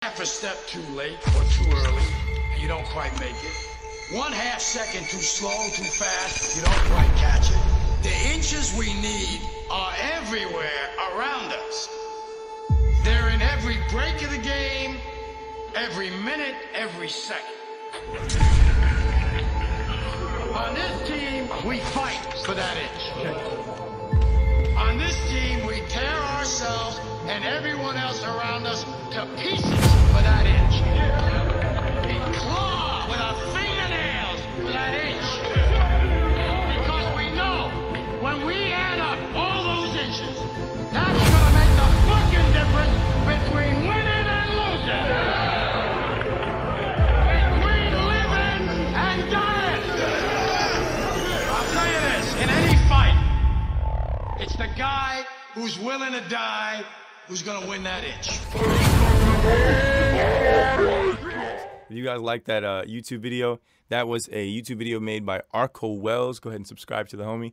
half a step too late or too early, and you don't quite make it. 1/2 second too slow, too fast, you don't quite catch it. The inches we need are everywhere around us. They're in every break of the game, every minute, every second. On this team, we fight for that inch. On this team, we tear ourselves and everyone else around us to pieces for that inch. We claw with our fingernails for that inch. Because we know when we add up all those inches, that's gonna make the fucking difference between winning and losing. Between living and dying. I'll tell you this, in any fight, it's the guy who's willing to die who's gonna win that inch. If you guys like that YouTube video, that was a YouTube video made by Arco Wells. Go ahead and subscribe to the homie.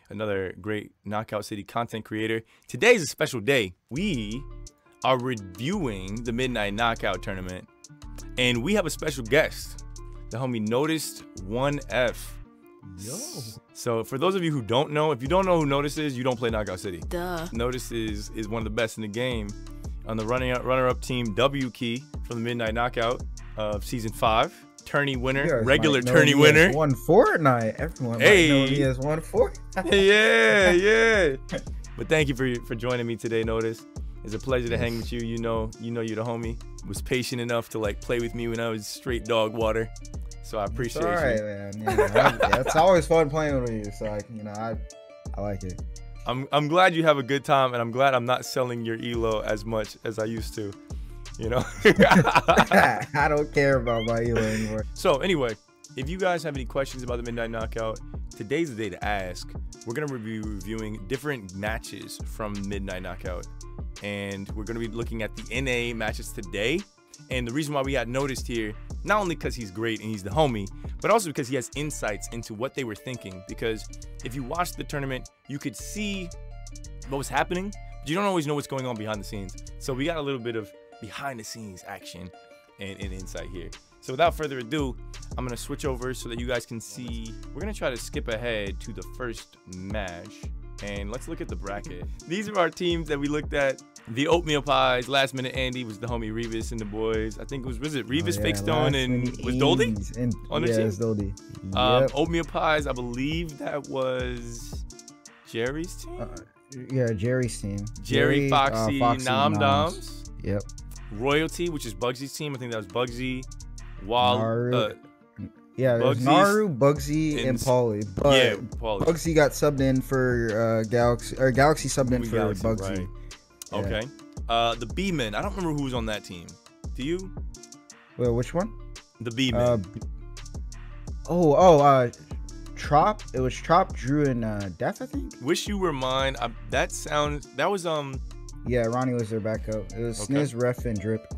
Another great Knockout City content creator. Today's a special day. We are reviewing the Midnight Knockout Tournament, and we have a special guest. The homie Noticed 1F. Yo. So for those of you who don't know, if you don't know who Notice is, you don't play Knockout City. Duh. Notice is one of the best in the game. On the runner-up team, W Key from the Midnight Knockout of Season 5. Tourney winner, regular tourney winner. Won Fortnite. Everyone might know me as won Fortnite. Yeah. But thank you for joining me today, Notice. It's a pleasure to hang with you. You know you're the homie. Was patient enough to like play with me when I was straight dog water. So I appreciate it's all right, you. Man. Yeah, it's always fun playing with you. So I like it. I'm glad you have a good time, and I'm glad I'm not selling your elo as much as I used to. You know. I don't care about my elo anymore. So anyway, if you guys have any questions about the Midnight Knockout, today's the day to ask. We're gonna be reviewing different matches from Midnight Knockout, and we're gonna be looking at the NA matches today. And the reason why we got Noticed here, not only because he's great and he's the homie, but also because he has insights into what they were thinking. Because if you watch the tournament, you could see what was happening, but you don't always know what's going on behind the scenes. So we got a little bit of behind the scenes action and insight here. So without further ado, I'm gonna switch over so that you guys can see. We're gonna try to skip ahead to the first match. And let's look at the bracket. These are our teams that we looked at. The Oatmeal Pies, Last Minute Andy was the homie Revis and the boys. I think was it Revis, Fake Stone, and was Doldy on the team? Yeah, it's Doldy. Oatmeal Pies, I believe that was Jerry's team? Yeah, Jerry's team. Jerry, Foxy, Nom Doms. Yep. Royalty, which is Bugsy's team. I think that was Bugsy. Naru. Yeah, there's Naru, Bugsy, and Paulie. But yeah, Paulie. Bugsy got subbed in for Galaxy, or Galaxy subbed in for Galaxy, Bugsy. Right. Yeah. Okay. The B-Men. I don't remember who was on that team. Do you? Well, which one? The B-Men. Trop. It was Trop, Drew, and Def, I think. Wish You Were Mine. That was Yeah, Ronnie was their backup. It was Sniz, Ref, and Drip.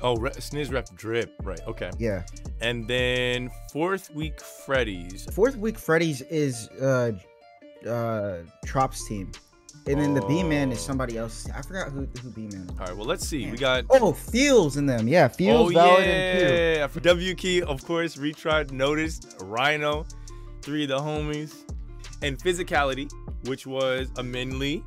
Oh, Sniz, Ref, Drip. Right. Okay. Yeah. And then Fourth Week Freddy's. Fourth Week Freddy's is Trop's team. And then the B-Man is somebody else. I forgot who B-Man was. All right, well, let's see. We got... Oh, Fields in them. Yeah, Fields, Valid, and yeah. For W Key, of course, Retried, Noticed, Rhino, 3 of the homies. And Physicality, which was Amin Lee,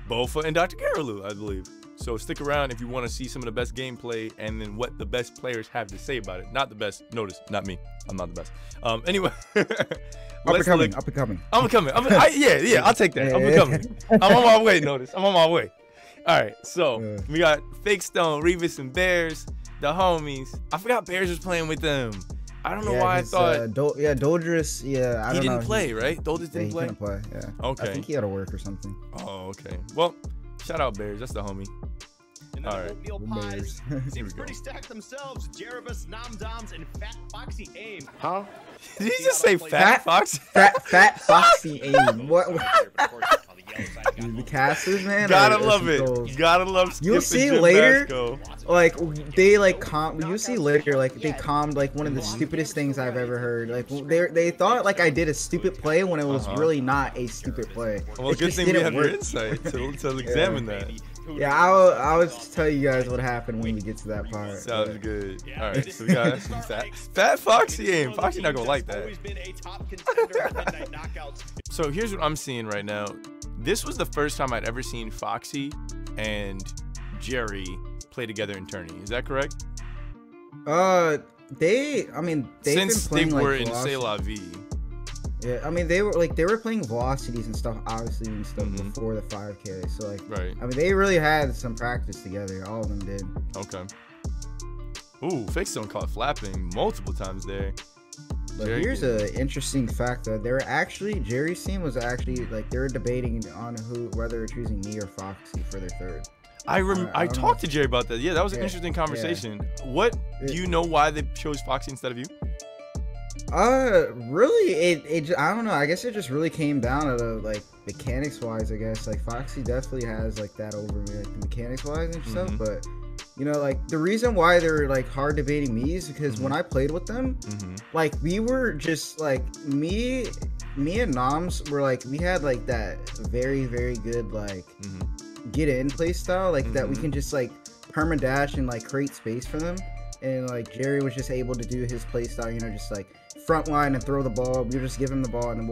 Bofa, and Dr. Garaloo, I believe. So stick around if you want to see some of the best gameplay and then what the best players have to say about it. Not the best. Notice, not me. I'm not the best. Anyway. Up and coming. I'm coming. Yeah, I'll take that. I'm coming. I'm on my way, Notice. I'm on my way. All right, so we got Fake Stone, Revis, and Bears, the homies. I forgot Bears was playing with them. I don't know why I thought. Doldrus, he didn't play, right? Doldrus didn't play? He didn't play, yeah. Okay. I think he had to work or something. Oh, okay. Well, shout out Bears. That's the homie. All right. Oatmeal Pies seems pretty stacked themselves. Jerebus, Nom Doms, and Fat Foxy Aim. Huh? Did he just say Fat Fox? Fat Foxy Aim. What? The casters, man. Gotta love it. Gotta love Skip. You'll see later, like they like you see later, like they calmed like one of the stupidest things I've ever heard. Like they thought like I did a stupid play when it was really not a stupid play. Well, good thing we have your insight to examine that. Yeah, I'll tell you guys what happened when we get to that part. Sounds good. All right, so we got Fat Foxy aim. Foxy not gonna like that. So here's what I'm seeing right now. This was the first time I'd ever seen Foxy and Jerry play together in tourney. Is that correct? I mean, Since been playing, they were like, in C'est La Vie. Yeah, I mean, they were playing velocities and stuff, obviously, and stuff before the 5K. So, like, right. I mean, they really had some practice together. All of them did. Okay. Ooh, fake stone caught flapping multiple times there. But here's an interesting fact, though. Jerry's team was actually, like, they were debating on whether choosing me or Foxy for their third. I talked to Jerry about that. Yeah, that was an interesting conversation. Yeah. What do you know why they chose Foxy instead of you? Really, I don't know. I guess it just really came down to like mechanics wise. I guess like Foxy definitely has like that over me, like the mechanics wise and stuff. But you know, like the reason why they're like hard debating me is because when I played with them, like we were just like me and Noms were like we had like that very good like get in play style, like that we can just like perma dash and like create space for them. And like Jerry was just able to do his play style, you know, just like front line and throw the ball. We were just giving him the ball, and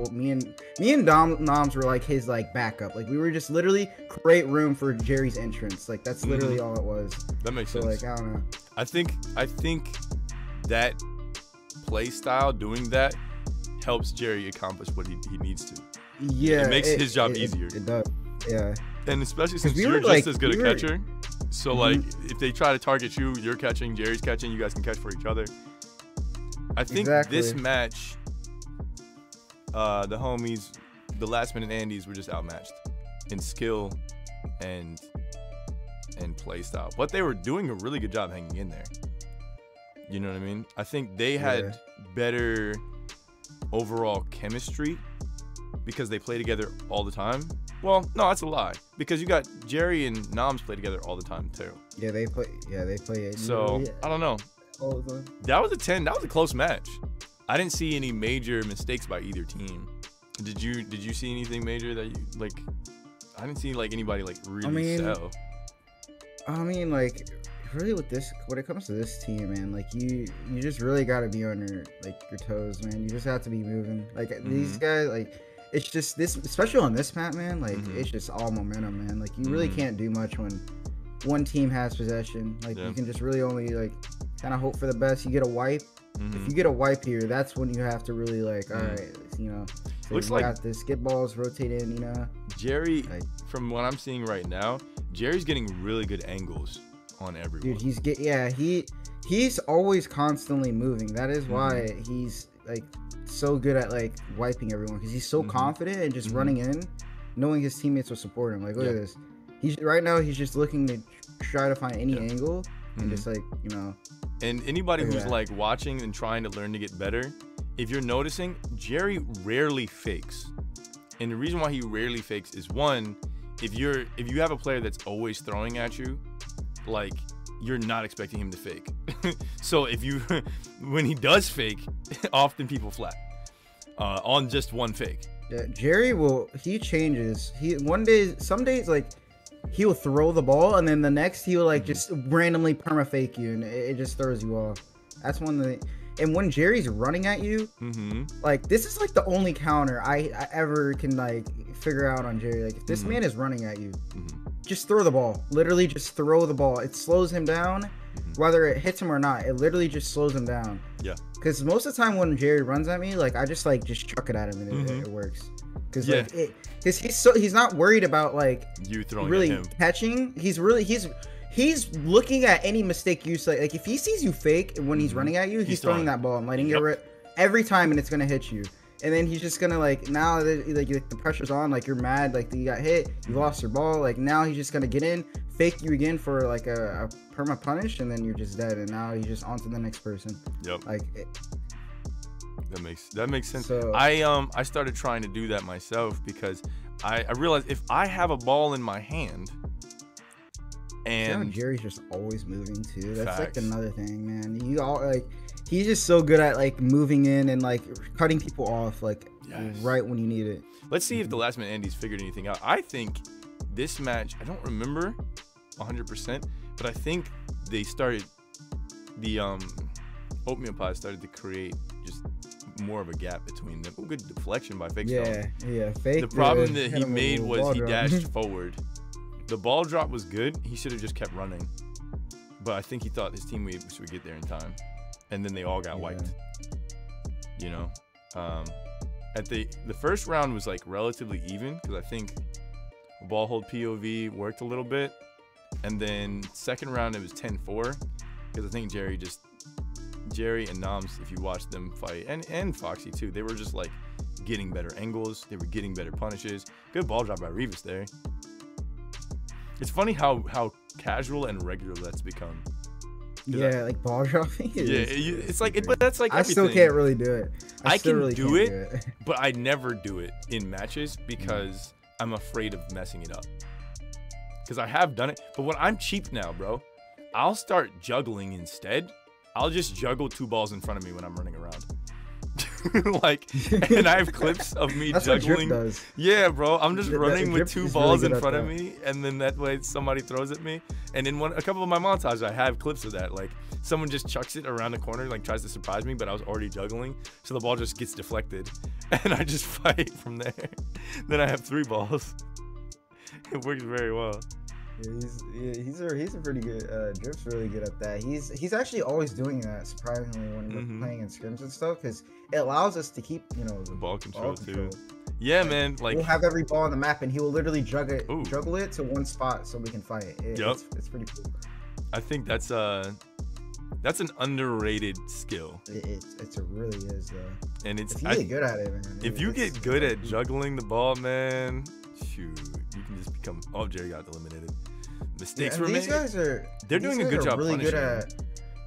me and Noms were like his like backup. Like we were just literally create room for Jerry's entrance. Like that's literally all it was. That makes sense. Like I don't know. I think that play style, doing that, helps Jerry accomplish what he needs to. Yeah, it makes his job easier. It does. Yeah. And especially since you're just as good a catcher. So, like, if they try to target you, you're catching, Jerry's catching, you guys can catch for each other. I think this match, the homies, the last minute Andes were just outmatched in skill and play style. But they were doing a really good job hanging in there. You know what I mean? I think they had better overall chemistry because they play together all the time. Well, no, that's a lie. Because you got Jerry and Noms play together all the time too. Yeah, they play. So I don't know. All the time. That was a close match. I didn't see any major mistakes by either team. Did you see anything major that you like? I didn't see like anybody like really sell. I mean, like really with this, when it comes to this team, man, like you just really got to be on your toes, man. You just have to be moving. Like these guys, like. It's just this, especially on this map, man. Like it's just all momentum, man. Like you really can't do much when one team has possession. Like you can just really only like kind of hope for the best. You get a wipe. If you get a wipe here, that's when you have to really like, all right, you know. So looks you like got this. Get balls, rotate in, you know. Jerry, from what I'm seeing right now, Jerry's getting really good angles on everyone. Dude, he's always constantly moving. That is why he's like so good at like wiping everyone, because he's so confident and just running in, knowing his teammates will support him. Like look at this. He's just looking to try to find any angle and just like, you know. And anybody who's like watching and trying to learn to get better, if you're noticing, Jerry rarely fakes. And the reason why he rarely fakes is one, if you have a player that's always throwing at you, like you're not expecting him to fake. So when he does fake, often people flat on just one fake. Yeah, Jerry he changes. Some days like he will throw the ball, and then the next he will like just randomly perma fake you, and it just throws you off. That's and when Jerry's running at you, like this is like the only counter I ever can like figure out on Jerry. Like if this man is running at you, just throw the ball. Literally just throw the ball. It slows him down. Whether it hits him or not, it literally just slows him down. Yeah. Because most of the time when Jerry runs at me, like I just chuck it at him and it works. Because he's not worried about like you throwing really at him. Catching. He's looking at any mistake you say. Like if he sees you fake when he's running at you, he's throwing that ball and letting it every time, and it's gonna hit you. And then he's just gonna like now that like the pressure's on, like you're mad, like you got hit, you lost your ball. Like now he's just gonna get in, fake you again for like a perma punish, and then you're just dead. And now he's just on to the next person. Yep. Like that makes sense. So, I started trying to do that myself because I realized if I have a ball in my hand. And Jerry's just always moving too. That's like another thing, man. He's just so good at like moving in and like cutting people off like right when you need it. Let's see if the last minute Andes figured anything out. I think this match, I don't remember 100%, but I think they started the Oatmeal Pies started to create just more of a gap between them. Good deflection by Fake. Yeah, Fake. The problem that he made was he dashed forward. The ball drop was good. He should have just kept running. But I think he thought his teammates would get there in time. And then they all got wiped. You know? At the first round was like relatively even because I think ball hold POV worked a little bit. And then second round it was 10-4 because I think Jerry and Noms, if you watch them fight, and Foxy too, they were just like getting better angles. They were getting better punishes. Good ball drop by Revis there. It's funny how casual and regular that's become. Yeah, like ball dropping. It's like but that's like I everything. still can't really do it. I can really do it, but I never do it in matches because I'm afraid of messing it up. Because I have done it, but when I'm cheap now, bro, I'll start juggling instead. I'll just juggle 2 balls in front of me when I'm running around. Like, and I have clips of me That's juggling. What Drip does. Yeah, bro, I'm just running with 2 balls really in front of me, and then that way somebody throws at me. And in a couple of my montages, I have clips of that. Like, someone just chucks it around the corner, like tries to surprise me, but I was already juggling, so the ball just gets deflected, and I just fight from there. Then I have 3 balls. It works very well. Yeah, he's a pretty good. Drip's really good at that. He's actually always doing that, surprisingly, when we're playing in scrims and stuff, because it allows us to keep the ball control too. Yeah, man. Like, we'll have every ball on the map, and he will literally juggle it to one spot so we can fight. It's pretty cool. I think that's an underrated skill. It really is though. And it's really good at it, man. If you get good at juggling the ball, man, shoot, you can just become. Oh, Jerry got eliminated. Mistakes were made. They're doing a good job. Really punishing. good at.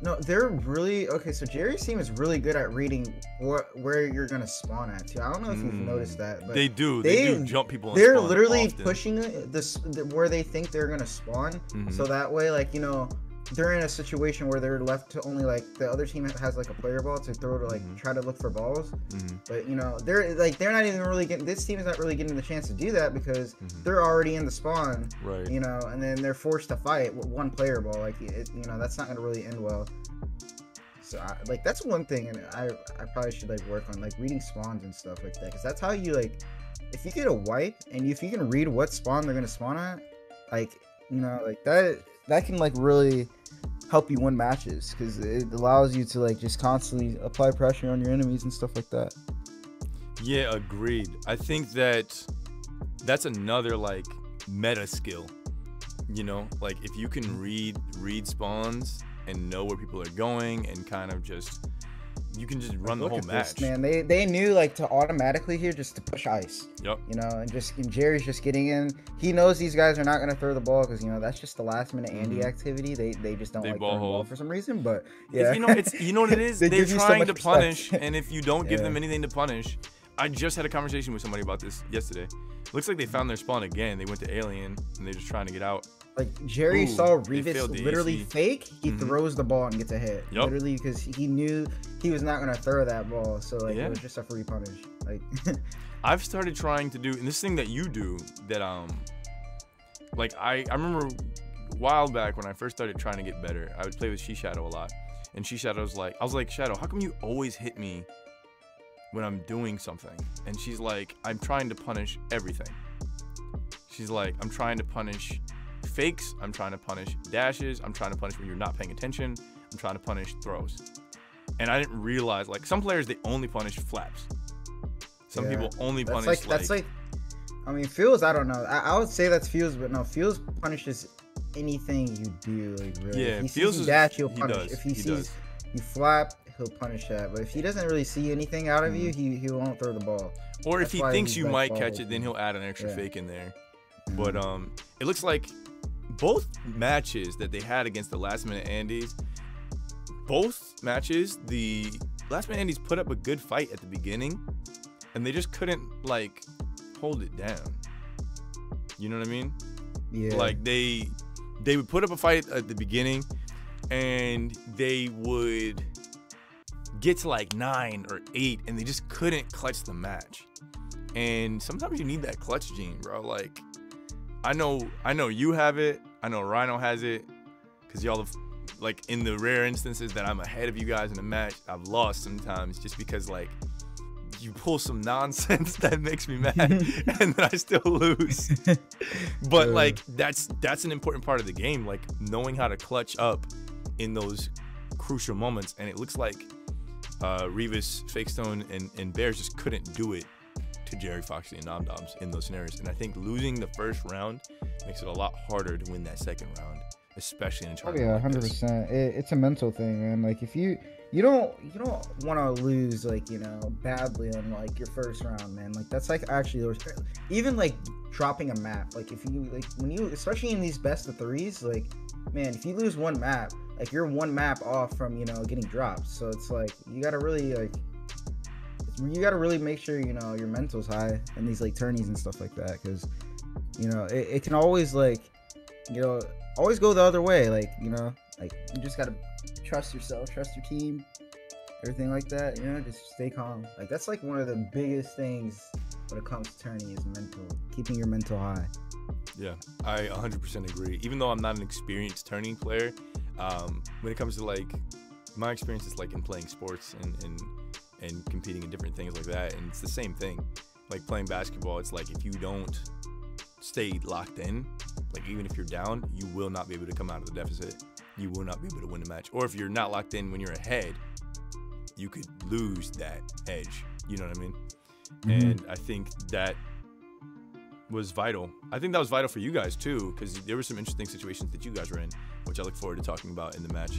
No, they're really okay. So Jerry's team is really good at reading where you're gonna spawn at too. I don't know if you've noticed that, but they do jump people. They're literally pushing this where they think they're gonna spawn. So that way, like they're in a situation where they're left to only like the other team has like a player ball to throw to like try to look for balls. But they're not even really getting, this team is not really getting the chance to do that because they're already in the spawn, right? And then they're forced to fight with one player ball. Like that's not going to really end well. So that's one thing, and I probably should like work on like reading spawns and stuff like that, because that's how you like, if you get a wipe and if you can read what spawn they're gonna spawn at, like like that can like really help you win matches, because it allows you to like just constantly apply pressure on your enemies and stuff like that. Yeah, agreed. I think that's another like meta skill. Like if you can read spawns and know where people are going and kind of just, you can just run the whole match. This, man, they knew like to automatically here just to push ice. Yep. And Jerry's just getting in. He knows these guys are not gonna throw the ball because that's just the last minute Andy activity. They just don't like throwing the ball for some reason. But yeah, you know what it is. They're trying to punish, and if you don't give them anything to punish, I just had a conversation with somebody about this yesterday. Looks like they found their spawn again. They went to Alien and they're just trying to get out. Like Jerry saw Revis literally fake, he throws the ball and gets a hit. Yep. Literally, because he knew he was not gonna throw that ball, so like it was just a free punish. Like I've started trying to do, and this thing that you do that like I remember a while back when I first started trying to get better, I would play with Shadow a lot, and Shadow's like, I was like, Shadow, how come you always hit me when I'm doing something? And she's like, I'm trying to punish everything. She's like, I'm trying to punish fakes, I'm trying to punish dashes, I'm trying to punish when you're not paying attention, I'm trying to punish throws. And I didn't realize, like, some players, they only punish flaps. Some people only punish that's like I mean, Fuels, I don't know, I would say that's Fuels, but no, Fuels punishes anything you do, like, really. Yeah, if he sees you dash, he'll punish. If he sees you flap, he'll punish that. But if he doesn't really see anything out of you, he won't throw the ball. Or if he thinks you might catch it, then he'll add an extra fake in there. But it looks like both matches that they had against the last minute Andes, both matches, the last minute Andes put up a good fight at the beginning, and they just couldn't like hold it down. You know what I mean? Yeah. Like they would put up a fight at the beginning, and they would get to like 9 or 8, and they just couldn't clutch the match. And sometimes you need that clutch gene, bro. Like I know you have it. I know Rhino has it, because y'all have, like, in the rare instances that I'm ahead of you guys in a match, I've lost sometimes just because, like, you pull some nonsense that makes me mad and then I still lose. But like that's an important part of the game, like knowing how to clutch up in those crucial moments. And it looks like Revis, Fakestone, and Bears just couldn't do it to Jerry, Foxy, and Nom Doms in those scenarios. And I think losing the first round makes it a lot harder to win that second round, especially in a tournament. Oh yeah, 100%. It's a mental thing, man. Like if you don't want to lose, like, you know, badly on like your first round, man. Like that's like actually even like dropping a map. Like if you like when you, especially in these best of threes, like man, if you lose one map, like you're one map off from, you know, getting dropped. So it's like you gotta really make sure, you know, your mental's high in these like tourneys and stuff like that, because you know it can always, like, you know, always go the other way. Like, you know, like you just gotta trust yourself, trust your team, everything like that. You know, just stay calm. Like that's like one of the biggest things when it comes to tourney is mental, keeping your mental high. Yeah, I 100% agree. Even though I'm not an experienced tourney player, when it comes to like my experience is like in playing sports and competing in different things like that, and it's the same thing. Like playing basketball, it's like if you don't stay locked in, like even if you're down, you will not be able to come out of the deficit. You will not be able to win the match. Or if you're not locked in when you're ahead, you could lose that edge. You know what I mean? And I think that was vital. I think that was vital for you guys too, because there were some interesting situations that you guys were in, which I look forward to talking about in the match.